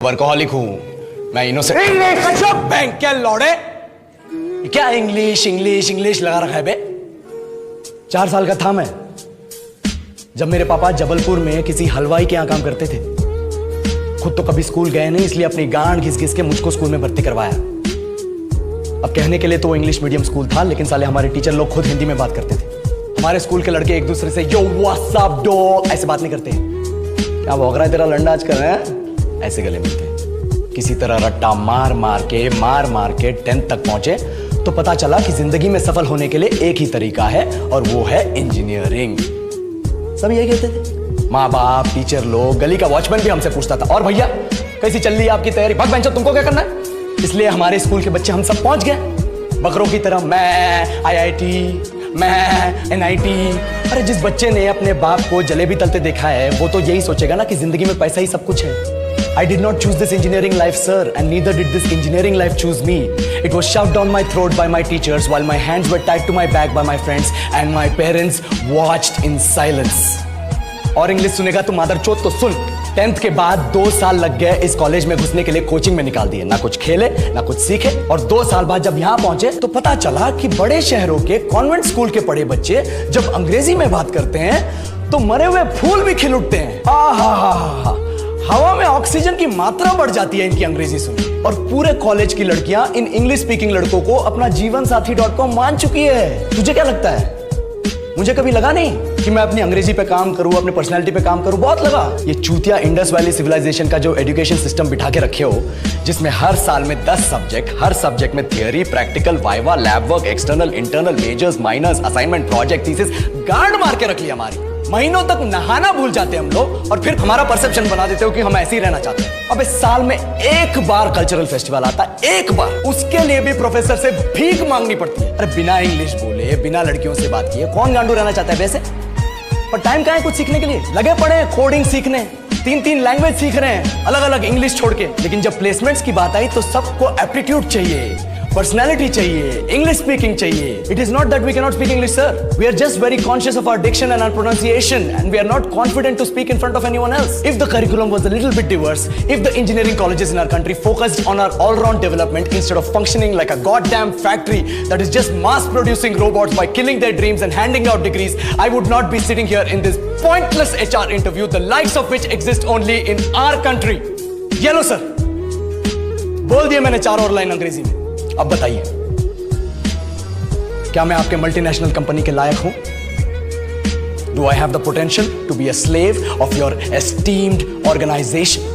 Workaholic हूं मैं, innocent. Bank क्या लौड़े, क्या इंग्लिश इंग्लिश इंग्लिश लगा रखा है बे। 4 साल का था मैं जब मेरे पापा जबलपुर में किसी हलवाई के यहां काम करते थे। खुद तो कभी स्कूल गए नहीं, इसलिए अपनी गांड घिस घिस के मुझको स्कूल में भर्ती करवाया। अब कहने के लिए तो वो इंग्लिश मीडियम स्कूल था, लेकिन साले हमारे टीचर लोग खुद हिंदी में बात करते थे। हमारे स्कूल के लड़के एक दूसरे से यो व्हाट्स अप डॉग ऐसे बात नहीं करते। क्या भौंक रहा है तेरा लंडा आज कर रहे हैं, ऐसे गले मिलते हैं। किसी तरह रट्टा मार मार के 10th तक पहुंचे तो पता चला कि जिंदगी में सफल होने के लिए एक ही तरीका है और वो है इंजीनियरिंग। सब यही कहते थे, माँ बाप, टीचर लोग, गली का वॉचमैन भी हमसे पूछता था, और भैया कैसी चल रही है आपकी तैयारी, भाग बेंचो तुमको क्या करना है। इसलिए हमारे स्कूल के बच्चे हम सब पहुंच गए बकरों की तरह, मैं IIT, मैं NIT। अरे जिस बच्चे ने अपने बाप को जलेबी तलते देखा है वो तो यही सोचेगा ना कि जिंदगी में पैसा ही सब कुछ है। I did not choose this engineering life, sir, and neither did this engineering life choose me. It was shoved down my throat by my teachers while my hands were tied to my back by my friends and my parents watched in silence. और English सुनेगा तो मादरचोद तो सुन। 10th के बाद 2 साल लग गए इस कॉलेज में घुसने के लिए, कोचिंग में निकाल दिए। ना कुछ खेले ना कुछ सीखे, और 2 साल बाद जब यहाँ पहुंचे तो पता चला कि बड़े शहरों के कॉन्वेंट स्कूल के पढ़े बच्चे जब अंग्रेजी में बात करते हैं तो मरे हुए फूल भी खिल उठते हैं। हवा में ऑक्सीजन की मात्रा बढ़ जाती है इनकी अंग्रेजी सुन। और पूरे कॉलेज की लड़कियां इन इंग्लिश स्पीकिंग लड़कों को अपना जीवन साथी .com मान चुकी है। तुझे क्या लगता है, मुझे कभी लगा नहीं कि मैं अपनी अंग्रेजी पे काम करूं, अपनी पर्सनालिटी पे काम करूं? बहुत लगा। ये चूतिया इंडस वैली सिविलाइजेशन का जो एजुकेशन सिस्टम बिठा के रखे हो, जिसमें हर साल में 10 सब्जेक्ट, हर सब्जेक्ट में theory, practical, viva, lab work, external, internal, majors, minors, assignment, project, thesis, गांड मार के रख लिया हमारी। महीनों तक नहाना भूल जाते हैं हम लोग, और फिर हमारा परसेप्शन बना देते हो कि हम ऐसे ही रहना चाहते हैं। अब इस साल में एक बार कल्चरल फेस्टिवल आता है, एक बार, उसके लिए भी प्रोफेसर से भीख मांगनी पड़ती है। अरे बिना इंग्लिश बोले, बिना लड़कियों से बात किए कौन गांडू रहना चाहता है वैसे। पर टाइम कहाँ है कुछ सीखने के लिए, लगे पड़े हैं कोडिंग सीखने, 3 लैंग्वेज सीख रहे हैं अलग अलग इंग्लिश छोड़ के। लेकिन जब प्लेसमेंट्स की बात आई तो सबको एप्टीट्यूड चाहिए, पर्सनैलिटी चाहिए, इंग्लिश स्पीकिंग चाहिए। It is not that we cannot speak English, sir. We are just very conscious of our diction and our pronunciation, and we are not confident to speak in front of anyone else. If the curriculum was a little bit diverse, if the engineering colleges in our country focused on our all-round development instead of functioning like a goddamn factory that is just mass-producing robots by killing their dreams and handing out degrees, I would not be sitting here in this pointless HR interview, the likes of which exist only in our country. Yellow, sir. बोल दिए मैंने 4 और line अंग्रेजी में। अब बताइए, क्या मैं आपके मल्टीनेशनल कंपनी के लायक हूं? Do I have the potential to be a slave of your esteemed organization?